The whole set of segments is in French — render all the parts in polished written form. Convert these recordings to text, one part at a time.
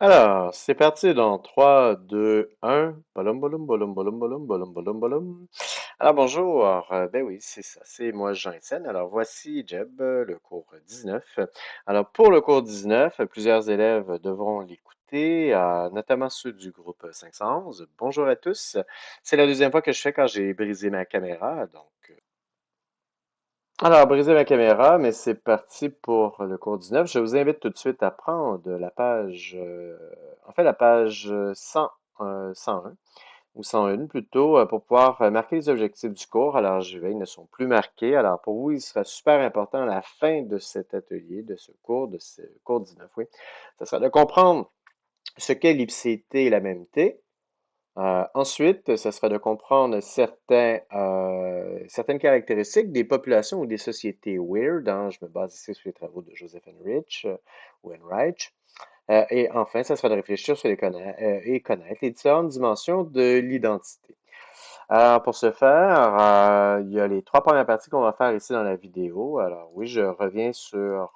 Alors, c'est parti dans 3, 2, 1. Bolum, bolum, bolum, bolum, bolum, bolum, bolum, bolum. Alors, bonjour. Ben oui, c'est ça. C'est moi, Jean-Étienne. Alors, voici Jeb, le cours 19. Alors, pour le cours 19, plusieurs élèves devront l'écouter, notamment ceux du groupe 511. Bonjour à tous. C'est la deuxième fois que je fais quand j'ai brisé ma caméra. Alors, briser ma caméra, mais c'est parti pour le cours 19. Je vous invite tout de suite à prendre la page, en fait, la page 100, 101, ou 101 plutôt, pour pouvoir marquer les objectifs du cours. Alors, j'y vais, ils ne sont plus marqués. Alors, pour vous, il sera super important à la fin de cet atelier, de ce cours, de ce cours 19, oui. Ça sera de comprendre ce qu'est l'IPCT et la MMT. Ensuite, ce sera de comprendre certaines caractéristiques des populations ou des sociétés weird, hein. Je me base ici sur les travaux de Joseph Enrich ou Enrich. Et enfin, ça sera de réfléchir sur et connaître les différentes dimensions de l'identité. Alors, pour ce faire, il y a les trois premières parties qu'on va faire ici dans la vidéo. Alors oui, je reviens sur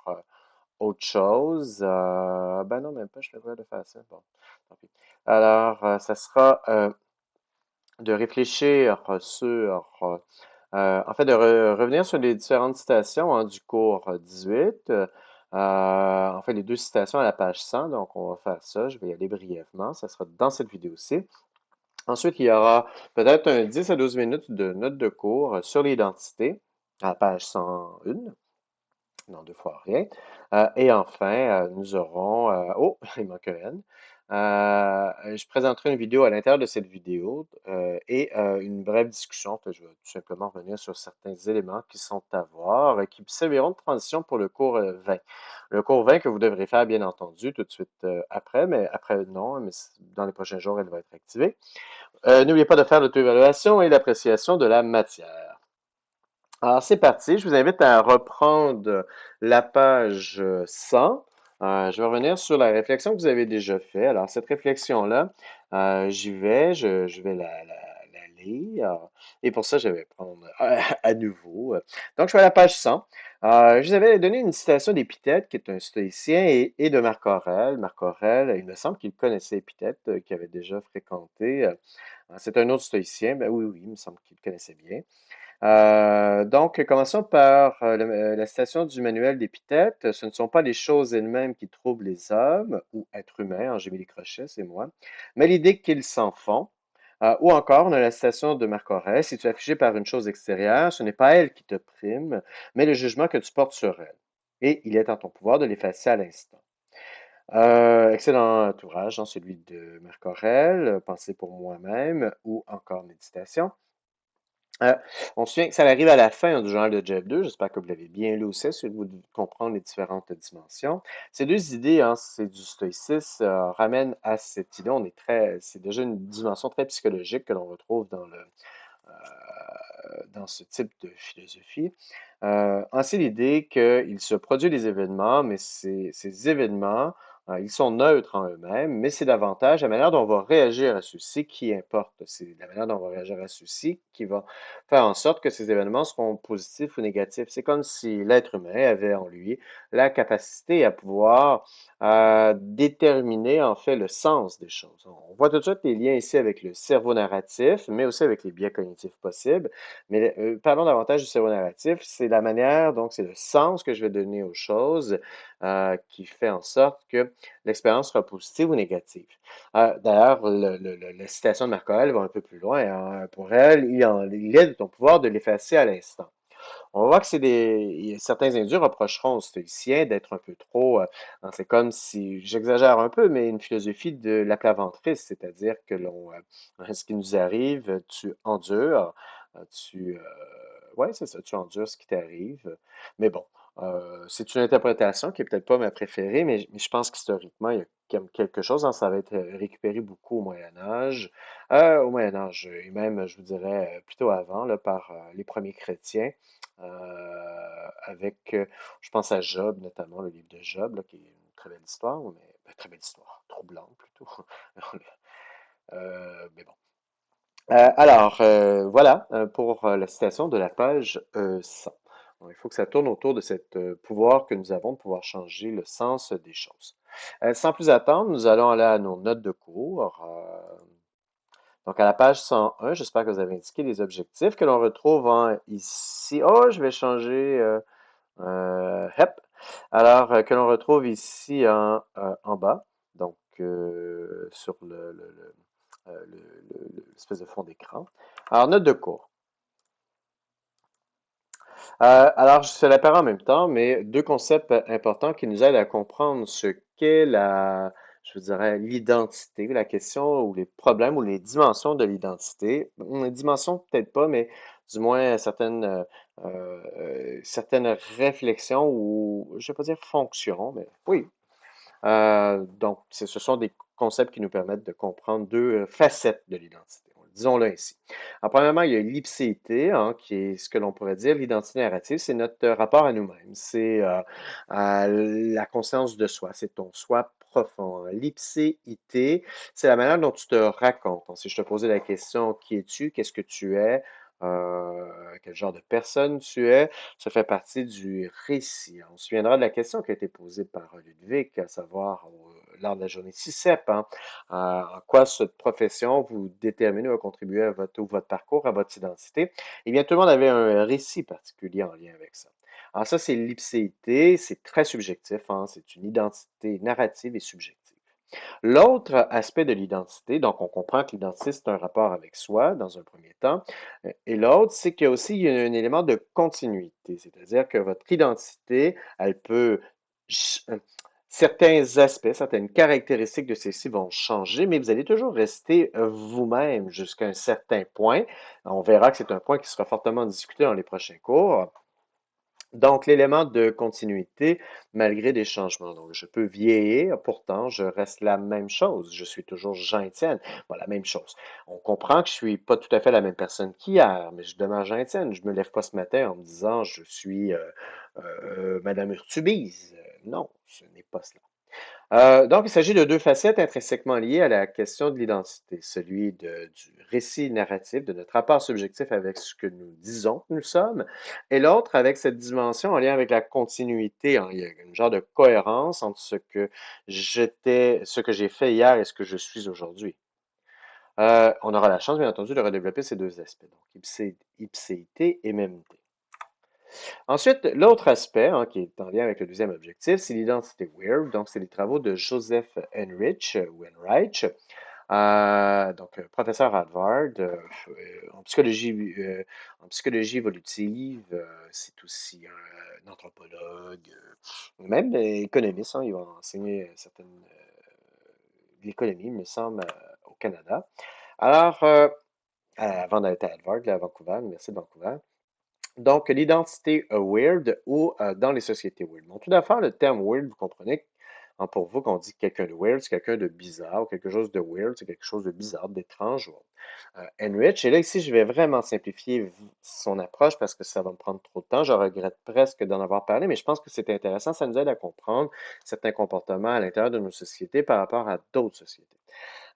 autre chose. Ben non, même pas, je devrais le faire ça. Bon, tant pis. Alors, ça sera de réfléchir sur, en fait, de revenir sur les différentes citations hein, du cours 18. En fait, les deux citations à la page 100, donc on va faire ça. Je vais y aller brièvement. Ça sera dans cette vidéo-ci. Ensuite, il y aura peut-être un 10 à 12 minutes de notes de cours sur l'identité à la page 101, dans deux fois rien. Et enfin, nous aurons... oh, il manque un N. Je présenterai une vidéo à l'intérieur de cette vidéo et une brève discussion. Je vais tout simplement revenir sur certains éléments qui sont à voir et qui serviront de transition pour le cours 20. Le cours 20 que vous devrez faire, bien entendu, tout de suite après, mais après, non, mais dans les prochains jours, elle va être activée. N'oubliez pas de faire l'auto-évaluation et l'appréciation de la matière. Alors, c'est parti. Je vous invite à reprendre la page 100. Je vais revenir sur la réflexion que vous avez déjà faite. Alors, cette réflexion-là, j'y vais, je vais la lire. Et pour ça, je vais prendre à nouveau. Donc, je vais à la page 100. Je vous avais donné une citation d'Épithète, qui est un stoïcien, et de Marc Aurèle. Marc Aurèle, il me semble qu'il connaissait Épithète, qu'il avait déjà fréquenté. C'est un autre stoïcien. Ben oui, oui, il me semble qu'il le connaissait bien. Donc, commençons par la citation du manuel d'Épithète. Ce ne sont pas les choses elles-mêmes qui troublent les hommes, ou êtres humains, hein, j'ai mis les crochets, c'est moi, mais l'idée qu'ils s'en font. Ou encore, on a la citation de Marc Aurèle, si tu es affligé par une chose extérieure, ce n'est pas elle qui te prime, mais le jugement que tu portes sur elle. Et il est en ton pouvoir de l'effacer à l'instant. Excellent ouvrage, hein, celui de Marc Aurèle, Pensée pour moi-même, ou encore Méditation. Euh, on se souvient que ça arrive à la fin du journal de Jeff 2. J'espère que vous l'avez bien lu aussi, si vous devez comprendre les différentes dimensions. Ces deux idées, hein, c'est du stoïcisme, ramènent à cette idée. C'est déjà une dimension très psychologique que l'on retrouve dans ce type de philosophie. Ainsi, l'idée qu'il se produit des événements, mais ces événements, ils sont neutres en eux-mêmes, mais c'est davantage la manière dont on va réagir à ceux-ci qui importe. C'est la manière dont on va réagir à ceux-ci qui va faire en sorte que ces événements seront positifs ou négatifs. C'est comme si l'être humain avait en lui la capacité à pouvoir déterminer en fait le sens des choses. On voit tout de suite les liens ici avec le cerveau narratif, mais aussi avec les biais cognitifs possibles. Mais parlons davantage du cerveau narratif. C'est la manière, donc c'est le sens que je vais donner aux choses qui fait en sorte que l'expérience sera positive ou négative. D'ailleurs, la citation de Marc Aurèle va un peu plus loin, hein. Pour elle, il est de ton pouvoir de l'effacer à l'instant. On voit que certains individus reprocheront aux stoïciens d'être un peu trop, hein, c'est comme si, j'exagère un peu, mais une philosophie de l'aplaventrisme, c'est-à-dire que ce qui nous arrive, tu endures, ouais, c'est ça, tu endures ce qui t'arrive. Mais bon, c'est une interprétation qui est peut-être pas ma préférée, mais je pense qu'historiquement, il y a comme quelque chose, hein, ça va être récupéré beaucoup au Moyen Âge, et même, je vous dirais, plutôt avant, là, par les premiers chrétiens. Avec, je pense à Job, notamment le livre de Job, là, qui est une très belle histoire, très belle histoire, troublante plutôt. Mais bon. Alors, voilà pour la citation de la page 100. Bon, il faut que ça tourne autour de ce pouvoir que nous avons de pouvoir changer le sens des choses. Sans plus attendre, nous allons aller à nos notes de cours. Donc, à la page 101, j'espère que vous avez indiqué les objectifs que l'on retrouve ici. Oh, je vais changer. Hep. Alors, que l'on retrouve ici en bas, donc sur l'espèce de fond d'écran. Alors, note de cours. Alors, je l'appelle en même temps, mais deux concepts importants qui nous aident à comprendre ce qu'est je vous dirais, l'identité, la question ou les problèmes ou les dimensions de l'identité. Les dimensions, peut-être pas, mais du moins certaines réflexions ou, je ne vais pas dire fonctions, mais oui, donc, ce sont des concepts qui nous permettent de comprendre deux facettes de l'identité. Disons-le ainsi. Alors, premièrement, il y a l'ipséité, hein, qui est ce que l'on pourrait dire l'identité narrative. C'est notre rapport à nous-mêmes. C'est la conscience de soi. C'est ton soi profond. L'ipséité, c'est la manière dont tu te racontes. Si je te posais la question, qui es-tu? Qu'est-ce que tu es? Quel genre de personne tu es? Ça fait partie du récit. On se souviendra de la question qui a été posée par Ludwig, à savoir lors de la journée CICEP, hein, en quoi cette profession vous détermine ou a contribué à votre parcours, à votre identité. Eh bien, tout le monde avait un récit particulier en lien avec ça. Alors ça, c'est l'ipséité, c'est très subjectif, hein, c'est une identité narrative et subjective. L'autre aspect de l'identité, donc on comprend que l'identité, c'est un rapport avec soi dans un premier temps, et l'autre, c'est qu'il y a aussi il y a un élément de continuité, c'est-à-dire que votre identité, elle peut, ch- euh, certains aspects, certaines caractéristiques de celle-ci vont changer, mais vous allez toujours rester vous-même jusqu'à un certain point. On verra que c'est un point qui sera fortement discuté dans les prochains cours. Donc, l'élément de continuité, malgré des changements. Donc, je peux vieillir, pourtant, je reste la même chose. Je suis toujours Jean-Étienne. Bon, la même chose. On comprend que je suis pas tout à fait la même personne qu'hier, mais je demeure Jean-Étienne. Je me lève pas ce matin en me disant je suis Madame Urtubise. Non, ce n'est pas cela. Donc, il s'agit de deux facettes intrinsèquement liées à la question de l'identité, celui du récit narratif, de notre rapport subjectif avec ce que nous disons que nous sommes, et l'autre avec cette dimension en lien avec la continuité. Hein. Il y a une genre de cohérence entre ce que j'ai fait hier et ce que je suis aujourd'hui. On aura la chance, bien entendu, de redévelopper ces deux aspects, donc ipséité et mémité. Ensuite, l'autre aspect, hein, qui est en lien avec le deuxième objectif, c'est l'identité weird. Donc, c'est les travaux de Joseph Enrich, donc professeur à Harvard en psychologie évolutive. C'est aussi un anthropologue, même économiste. Hein, il va enseigner l'économie, il me semble, au Canada. Alors, avant d'être à Harvard, là, à Vancouver, l'Université de Vancouver. Donc, l'identité weird ou dans les sociétés weird. Donc, tout d'abord, le terme weird, vous comprenez, hein, pour vous, qu'on dit quelqu'un de weird, c'est quelqu'un de bizarre, ou quelque chose de weird, c'est quelque chose de bizarre, d'étrange. Enrich, et là, ici, je vais vraiment simplifier son approche parce que ça va me prendre trop de temps. Je regrette presque d'en avoir parlé, mais je pense que c'est intéressant. Ça nous aide à comprendre certains comportements à l'intérieur de nos sociétés par rapport à d'autres sociétés.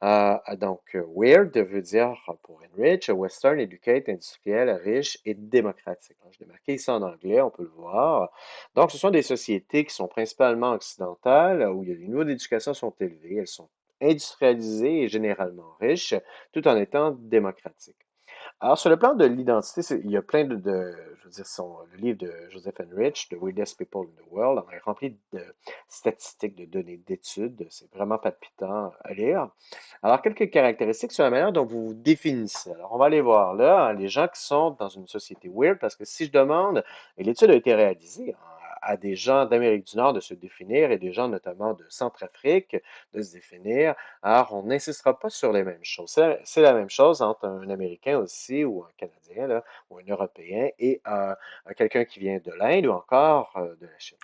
Weird veut dire, pour Enrich, Western, Educate, industriel, riche et démocratique. Je l'ai marqué ici en anglais, on peut le voir. Donc, ce sont des sociétés qui sont principalement occidentales, où les niveaux d'éducation sont élevés, elles sont industrialisées et généralement riches, tout en étant démocratiques. Alors, sur le plan de l'identité, il y a plein je veux dire, le livre de Joseph Enrich, The Weirdest People in the World, en est rempli de statistiques, de données, d'études. C'est vraiment palpitant à lire. Alors, quelques caractéristiques sur la manière dont vous vous définissez. Alors, on va aller voir là, hein, les gens qui sont dans une société weird, parce que si je demande, et l'étude a été réalisée, hein, à des gens d'Amérique du Nord de se définir et des gens notamment de Centrafrique de se définir, alors, on n'insistera pas sur les mêmes choses. C'est la même chose entre un Américain aussi, ou un Canadien, là, ou un Européen, et quelqu'un qui vient de l'Inde ou encore de la Chine.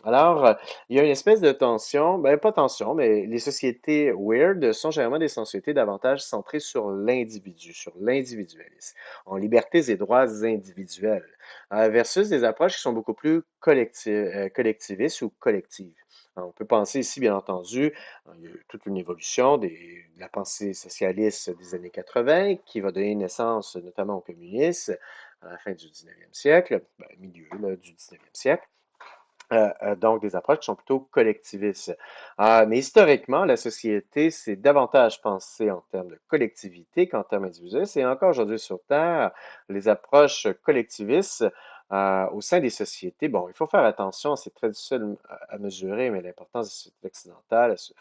Alors, il y a une espèce de tension, ben pas tension, mais les sociétés weird sont généralement des sociétés davantage centrées sur l'individu, sur l'individualisme, en libertés et droits individuels, versus des approches qui sont beaucoup plus collectivistes ou collectives. Alors, on peut penser ici, bien entendu, il y a eu toute une évolution de la pensée socialiste des années 80 qui va donner naissance notamment au communisme à la fin du 19e siècle, ben, milieu là, du 19e siècle. Donc, des approches qui sont plutôt collectivistes. Mais historiquement, la société s'est davantage pensée en termes de collectivité qu'en termes individuels. Et encore aujourd'hui sur Terre, les approches collectivistes au sein des sociétés, bon, il faut faire attention, c'est très difficile à mesurer, mais l'importance des sociétés occidentales, je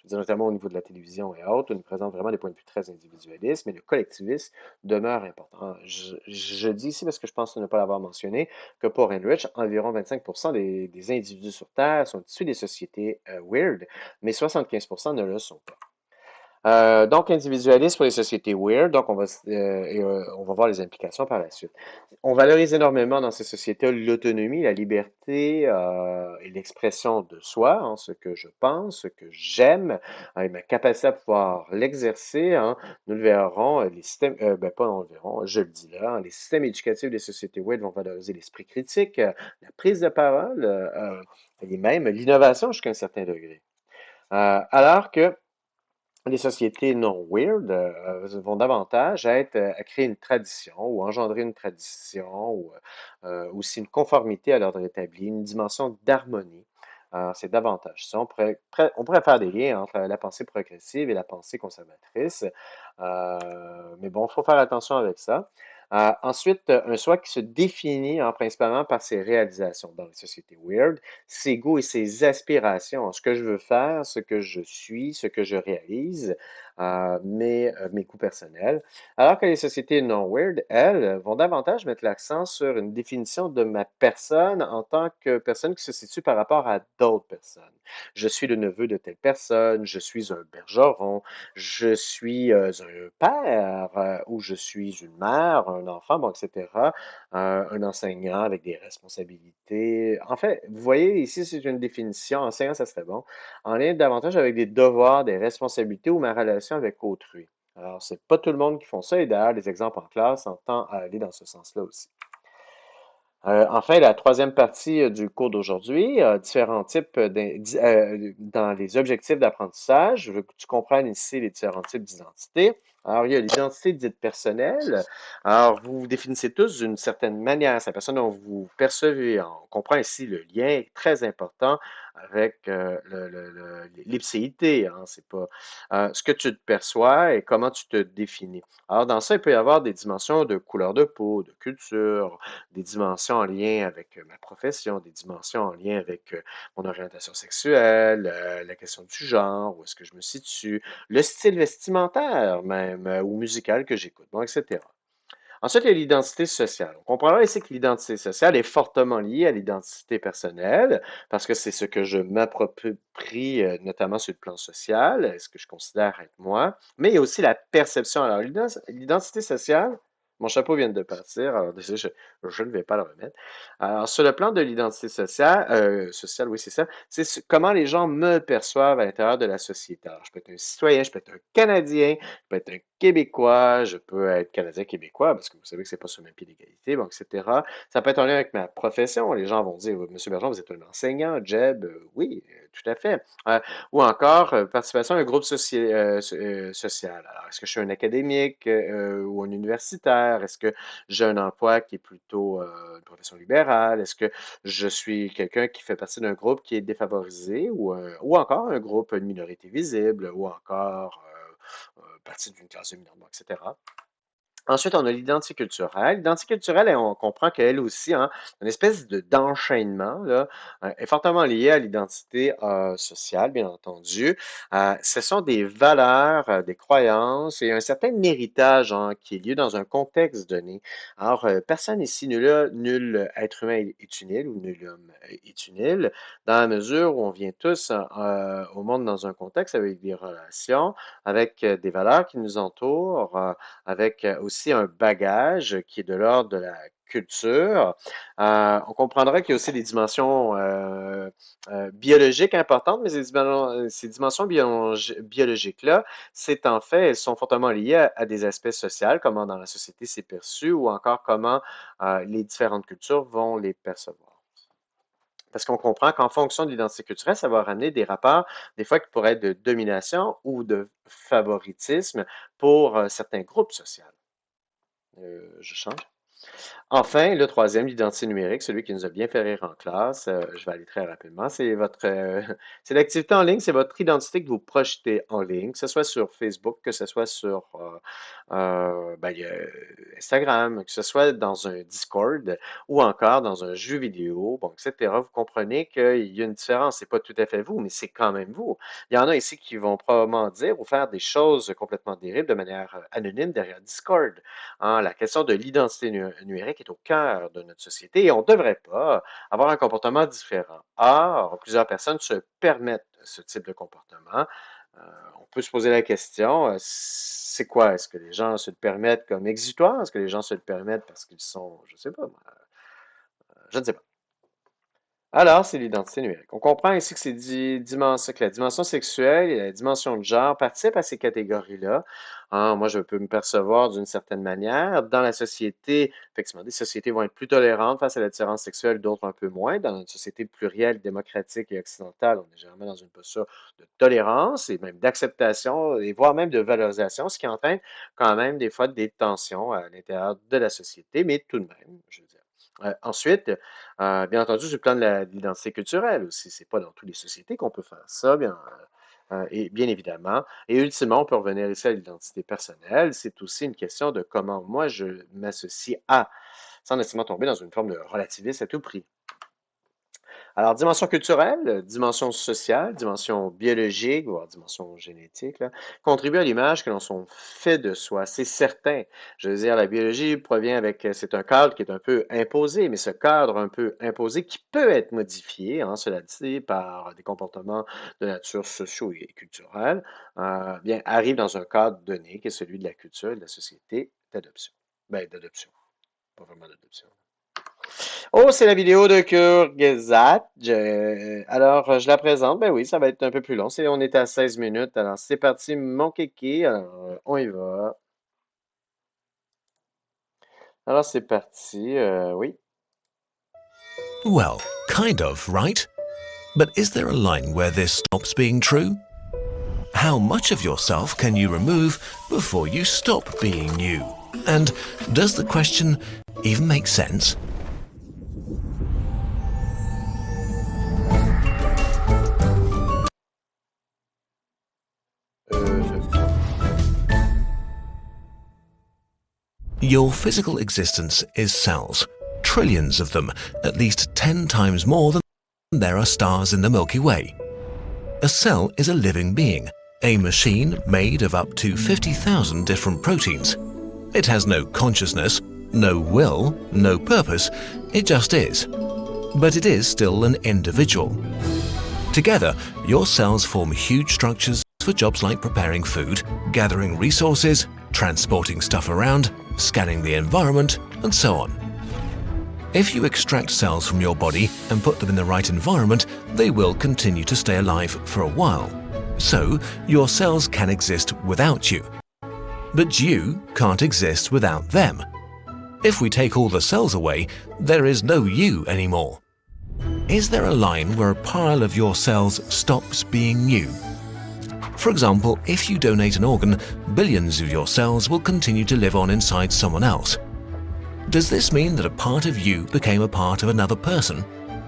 veux dire notamment au niveau de la télévision et autres, on nous présente vraiment des points de vue très individualistes, mais le collectivisme demeure important. Je dis ici, parce que je pense ne pas l'avoir mentionné, que pour Heinrich, environ 25% des individus sur Terre sont issus des sociétés weird, mais 75% ne le sont pas. Donc, individualiste pour les sociétés weird, donc on va voir les implications par la suite. On valorise énormément dans ces sociétés l'autonomie, la liberté et l'expression de soi, hein, ce que je pense, ce que j'aime, et ma capacité à pouvoir l'exercer. Hein. Nous le verrons, les systèmes, ben pas on le verrons, je le dis là, hein, les systèmes éducatifs des sociétés weird vont valoriser l'esprit critique, la prise de parole, et même l'innovation jusqu'à un certain degré. Alors que les sociétés non weird vont davantage être à créer une tradition ou engendrer une tradition ou aussi une conformité à l'ordre établi, une dimension d'harmonie. C'est davantage ça. On pourrait faire des liens entre la pensée progressive et la pensée conservatrice, mais bon, il faut faire attention avec ça. Ensuite, un soi qui se définit principalement par ses réalisations dans les sociétés weird, ses goûts et ses aspirations, ce que je veux faire, ce que je suis, ce que je réalise, mes goûts personnels. Alors que les sociétés non weird, elles, vont davantage mettre l'accent sur une définition de ma personne en tant que personne qui se situe par rapport à d'autres personnes. Je suis le neveu de telle personne, je suis un bergeron, je suis un père, ou je suis une mère, un enfant, bon, etc. Un enseignant avec des responsabilités. En fait, vous voyez, ici, c'est une définition. Enseignant, ça serait bon. En lien davantage avec des devoirs, des responsabilités ou ma relation avec autrui. Alors, c'est pas tout le monde qui font ça, et d'ailleurs, les exemples en classe tendent à aller dans ce sens-là aussi. Enfin, la troisième partie du cours d'aujourd'hui, différents types dans les objectifs d'apprentissage. Je veux que tu comprennes ici les différents types d'identité. Alors, il y a l'identité dite personnelle. Alors, vous vous définissez tous d'une certaine manière. C'est la personne dont vous percevez. On comprend ici le lien très important avec l'ipséité. Hein. C'est pas ce que tu te perçois et comment tu te définis. Alors, dans ça, il peut y avoir des dimensions de couleur de peau, de culture, des dimensions en lien avec ma profession, des dimensions en lien avec mon orientation sexuelle, la question du genre, où est-ce que je me situe, le style vestimentaire même, ou musical que j'écoute, bon, etc. Ensuite, il y a l'identité sociale. On comprendra ici que l'identité sociale est fortement liée à l'identité personnelle, parce que c'est ce que je m'approprie, notamment sur le plan social, ce que je considère être moi, mais il y a aussi la perception. Alors, l'identité sociale, mon chapeau vient de partir, alors désolé, je ne vais pas le remettre. Alors, sur le plan de l'identité sociale, oui, c'est ça, c'est comment les gens me perçoivent à l'intérieur de la société. Alors, je peux être un citoyen, je peux être un Canadien, je peux être un Québécois, je peux être Canadien-Québécois, parce que vous savez que c'est pas sur le même pied d'égalité, bon, etc. Ça peut être en lien avec ma profession. Les gens vont dire, Monsieur Bergeron, vous êtes un enseignant, Jeb, oui, tout à fait. Ou encore, participation à un groupe social. Alors, est-ce que je suis un académique ou un universitaire? Est-ce que j'ai un emploi qui est plutôt une profession libérale? Est-ce que je suis quelqu'un qui fait partie d'un groupe qui est défavorisé ou encore un groupe, une minorité visible ou encore partie d'une classe dominante, bon, etc. Ensuite, on a l'identité culturelle. L'identité culturelle, on comprend qu'elle aussi, hein, une espèce d'enchaînement, là, est fortement liée à l'identité sociale, bien entendu. Ce sont des valeurs, des croyances et un certain héritage hein, qui est lié dans un contexte donné. Alors, personne ici, nul être humain est inutile ou nul homme est inutile, dans la mesure où on vient tous au monde dans un contexte avec des relations, avec des valeurs qui nous entourent, avec aussi un bagage qui est de l'ordre de la culture. On comprendra qu'il y a aussi des dimensions biologiques importantes, mais ces dimensions biologiques-là, c'est en fait, elles sont fortement liées à des aspects sociaux, comment dans la société c'est perçu, ou encore comment les différentes cultures vont les percevoir. Parce qu'on comprend qu'en fonction de l'identité culturelle, ça va ramener des rapports, des fois, qui pourraient être de domination ou de favoritisme pour certains groupes sociaux. Je change. Enfin, le troisième, l'identité numérique, celui qui nous a bien fait rire en classe, je vais aller très rapidement, c'est c'est l'activité en ligne, c'est votre identité que vous projetez en ligne, que ce soit sur Facebook, que ce soit sur il y a Instagram, que ce soit dans un Discord ou encore dans un jeu vidéo, bon, etc. Vous comprenez qu'il y a une différence, c'est pas tout à fait vous, mais c'est quand même vous. Il y en a ici qui vont probablement dire ou faire des choses complètement dérives de manière anonyme derrière Discord. Hein. La question de l'identité numérique est au cœur de notre société et on ne devrait pas avoir un comportement différent. Or, plusieurs personnes se permettent ce type de comportement. Euh, on peut se poser la question, c'est quoi? Est-ce que les gens se le permettent comme exutoire? Est-ce que les gens se le permettent parce qu'ils sont, je ne sais pas, je ne sais pas. Alors, c'est l'identité numérique. On comprend ici que que la dimension sexuelle et la dimension de genre participent à ces catégories-là. Hein, moi, je peux me percevoir d'une certaine manière. Dans la société, effectivement, des sociétés vont être plus tolérantes face à la différence sexuelle, d'autres un peu moins. Dans une société plurielle, démocratique et occidentale, on est généralement dans une posture de tolérance et même d'acceptation et voire même de valorisation, ce qui entraîne quand même des fois des tensions à l'intérieur de la société, mais tout de même, je veux dire. Ensuite, bien entendu, sur le plan de l'identité culturelle aussi, c'est pas dans toutes les sociétés qu'on peut faire ça, et bien évidemment. Et ultimement, on peut revenir ici à l'identité personnelle. C'est aussi une question de comment moi je m'associe à, sans nécessairement tomber dans une forme de relativisme à tout prix. Alors, dimension culturelle, dimension sociale, dimension biologique, voire dimension génétique, là, contribue à l'image que l'on s'en fait de soi. C'est certain. Je veux dire, la biologie provient avec, c'est un cadre qui est un peu imposé, mais ce cadre un peu imposé qui peut être modifié, hein, cela dit, par des comportements de nature socio et culturelle, bien, arrive dans un cadre donné, qui est celui de la culture et de la société d'adoption. Ben, d'adoption, pas vraiment d'adoption. Oh, c'est la vidéo de Kurgezat. Alors, je la présente. Ben oui, ça va être un peu plus long. On est à 16 minutes. Alors, c'est parti, mon kéké. Alors, on y va. Alors, c'est parti. Oui. Well, kind of, right? But is there a line where this stops being true? How much of yourself can you remove before you stop being you? And does the question even make sense? Non. Your physical existence is cells, trillions of them, at least 10 times more than there are stars in the Milky Way. A cell is a living being, a machine made of up to 50,000 different proteins. It has no consciousness, no will, no purpose, it just is. But it is still an individual. Together, your cells form huge structures for jobs like preparing food, gathering resources, transporting stuff around, scanning the environment, and so on. If you extract cells from your body and put them in the right environment, they will continue to stay alive for a while. So, your cells can exist without you. But you can't exist without them. If we take all the cells away, there is no you anymore. Is there a line where a pile of your cells stops being you? For example, if you donate an organ, billions of your cells will continue to live on inside someone else. Does this mean that a part of you became a part of another person?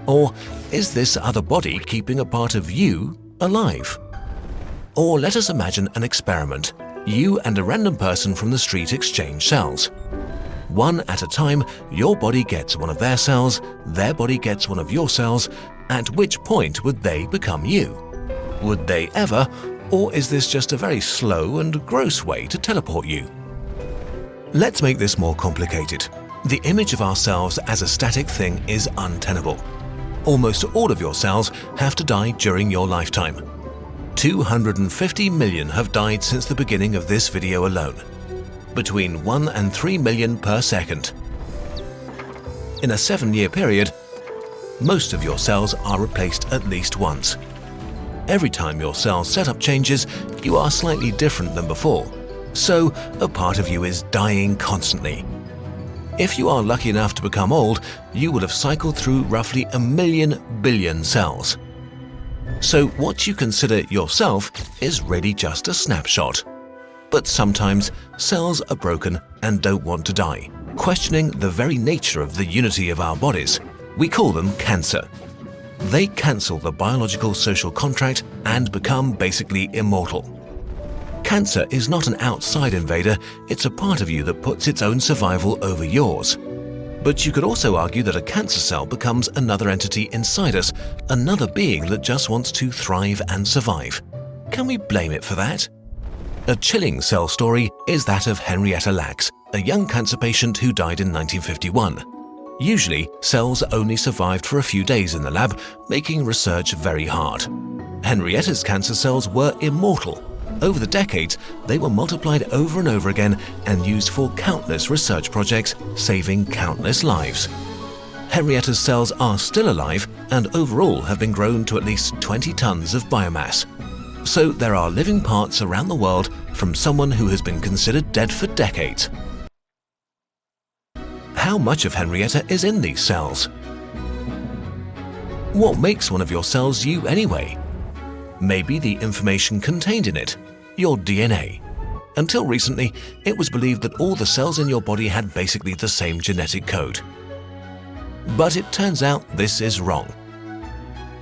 Or is this other body keeping a part of you alive? Or let us imagine an experiment. You and a random person from the street exchange cells. One at a time, your body gets one of their cells, their body gets one of your cells. At which point would they become you? Would they ever, or is this just a very slow and gross way to teleport you? Let's make this more complicated. The image of ourselves as a static thing is untenable. Almost all of your cells have to die during your lifetime. 250 million have died since the beginning of this video alone. Between 1 and 3 million per second. In a 7-year period, most of your cells are replaced at least once. Every time your cell setup changes, you are slightly different than before, so a part of you is dying constantly. If you are lucky enough to become old, you will have cycled through roughly 1 billion cells. So what you consider yourself is really just a snapshot. But sometimes cells are broken and don't want to die. questioning the very nature of the unity of our bodies. We call them cancer. They cancel the biological social contract and become basically immortal. Cancer is not an outside invader, it's a part of you that puts its own survival over yours. But you could also argue that a cancer cell becomes another entity inside us, another being that just wants to thrive and survive. Can we blame it for that? A chilling cell story is that of Henrietta Lacks, a young cancer patient who died in 1951. Usually, cells only survived for a few days in the lab, making research very hard. Henrietta's cancer cells were immortal. Over the decades, they were multiplied over and over again and used for countless research projects, saving countless lives. Henrietta's cells are still alive and overall have been grown to at least 20 tons of biomass. So there are living parts around the world from someone who has been considered dead for decades. How much of Henrietta is in these cells? What makes one of your cells you anyway? Maybe the information contained in it, your DNA. Until recently, it was believed that all the cells in your body had basically the same genetic code. But it turns out this is wrong.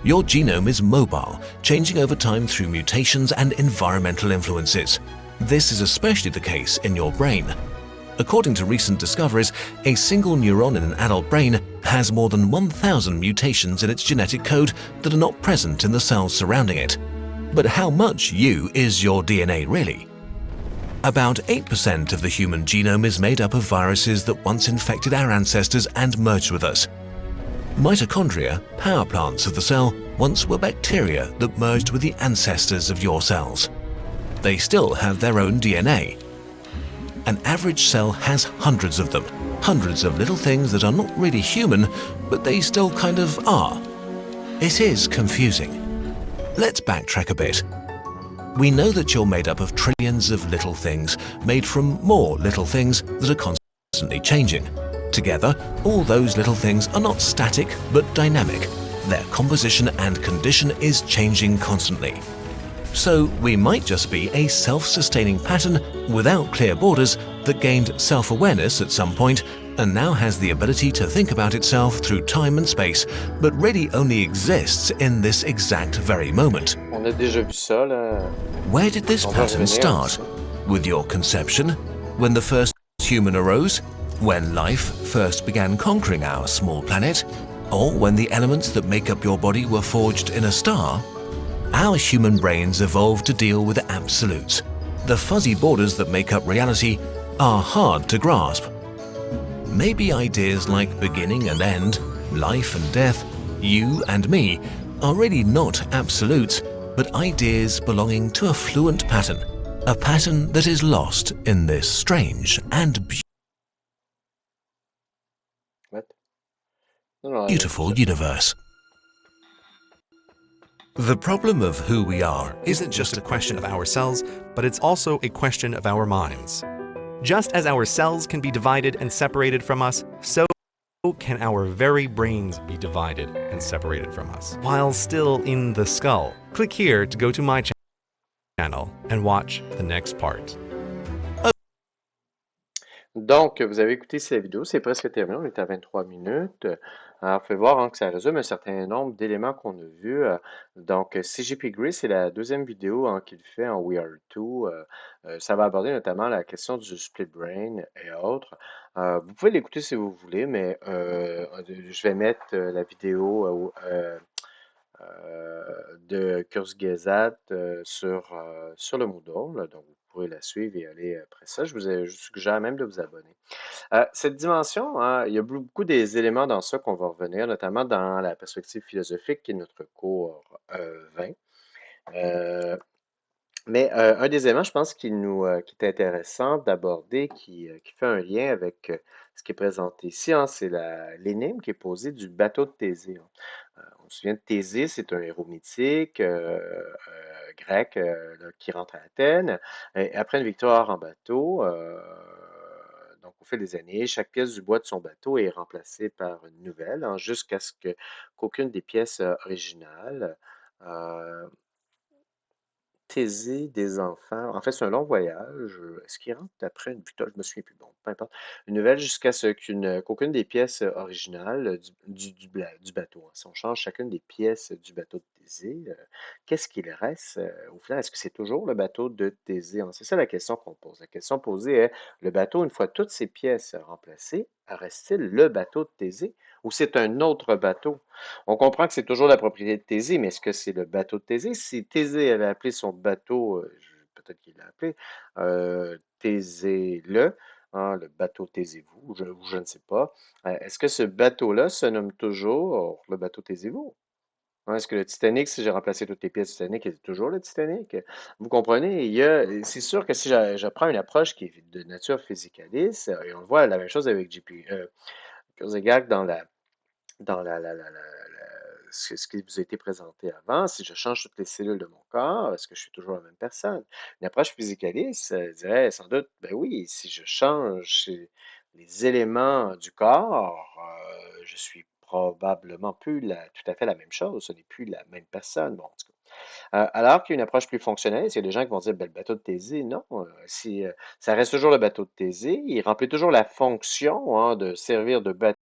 Your genome is mobile, changing over time through mutations and environmental influences. This is especially the case in your brain. According to recent discoveries, a single neuron in an adult brain has more than 1,000 mutations in its genetic code that are not present in the cells surrounding it. But how much you is your DNA really? About 8% of the human genome is made up of viruses that once infected our ancestors and merged with us. Mitochondria, power plants of the cell, once were bacteria that merged with the ancestors of your cells. They still have their own DNA. An average cell has hundreds of them, hundreds of little things that are not really human, but they still kind of are. It is confusing. Let's backtrack a bit. We know that you're made up of trillions of little things, made from more little things that are constantly changing. Together, all those little things are not static but dynamic. Their composition and condition is changing constantly. So we might just be a self-sustaining pattern without clear borders that gained self-awareness at some point and now has the ability to think about itself through time and space, but really only exists in this exact very moment. On a déjà vu ça, là. Where did this On va pattern revenir start? dessus. With your conception? When the first human arose? When life first began conquering our small planet? Or when the elements that make up your body were forged in a star? Our human brains evolved to deal with absolutes. The fuzzy borders that make up reality are hard to grasp. Maybe ideas like beginning and end, life and death, you and me, are really not absolutes, but ideas belonging to a fluent pattern, a pattern that is lost in this strange and What? Non, non, beautiful universe. The problem of who we are Isn't just a question of our cells, but it's also a question of our minds. Just as our cells can be divided and separated from us, so can our very brains be divided and separated from us, while still in the skull. Click here to go to my channel and watch the next part. Donc, vous avez écouté cette vidéo, c'est presque terminé, on est à 23 minutes. Alors, vous pouvez voir hein, que ça résume un certain nombre d'éléments qu'on a vus. Donc, CGP Grey, c'est la deuxième vidéo hein, qu'il fait en We Are Two. Ça va aborder notamment la question du split brain et autres. Vous pouvez l'écouter si vous voulez, mais je vais mettre la vidéo de Kurzgesagt sur le Moodle. Donc, vous pourrez la suivre et aller après ça. Je vous suggère même de vous abonner. Cette dimension, hein, il y a beaucoup des éléments dans ça qu'on va revenir, notamment dans la perspective philosophique qui est notre cours 20. Mais un des éléments, je pense, qui est intéressant d'aborder, qui fait un lien avec ce qui est présenté ici, hein, c'est l'énigme qui est posée du bateau de Thésée. Hein. On se souvient de Thésée, c'est un héros mythique grec là, qui rentre à Athènes. Et après une victoire en bateau, donc au fil des années, chaque pièce du bois de son bateau est remplacée par une nouvelle, hein, jusqu'à ce qu'aucune des pièces originales Thésée des enfants. En fait, c'est un long voyage. Est-ce qu'il rentre après une victoire? Je me souviens plus. Bon, peu importe. Une nouvelle jusqu'à ce qu'aucune des pièces originales du bateau, hein. Si on change chacune des pièces du bateau de Thésée, qu'est-ce qu'il reste au final? Est-ce que c'est toujours le bateau de Thésée, hein? C'est ça la question qu'on pose. La question posée est, le bateau, une fois toutes ses pièces remplacées, reste-t-il le bateau de Thésée ou c'est un autre bateau? On comprend que c'est toujours la propriété de Thésée, mais est-ce que c'est le bateau de Thésée? Si Thésée avait appelé son bateau, peut-être qu'il l'a appelé, Thésée-le, hein, le bateau Taisez-vous, ou je ne sais pas. Est-ce que ce bateau-là se nomme toujours le bateau Taisez-vous? Hein, est-ce que le Titanic, si j'ai remplacé toutes les pièces du Titanic, est toujours le Titanic? Vous comprenez? C'est sûr que si je prends une approche qui est de nature physicaliste, et on voit la même chose avec JP, Kurzgesagt dans ce qui vous a été présenté avant, si je change toutes les cellules de mon corps, est-ce que je suis toujours la même personne? Une approche physicaliste dirait sans doute, ben oui, si je change les éléments du corps, je suis probablement plus tout à fait la même chose, ce n'est plus la même personne. Bon, en tout cas. Alors qu'il y a une approche plus fonctionnelle, il y a des gens qui vont dire, ben, le bateau de Thésée, non, si, ça reste toujours le bateau de Thésée, il remplit toujours la fonction hein, de servir de bateau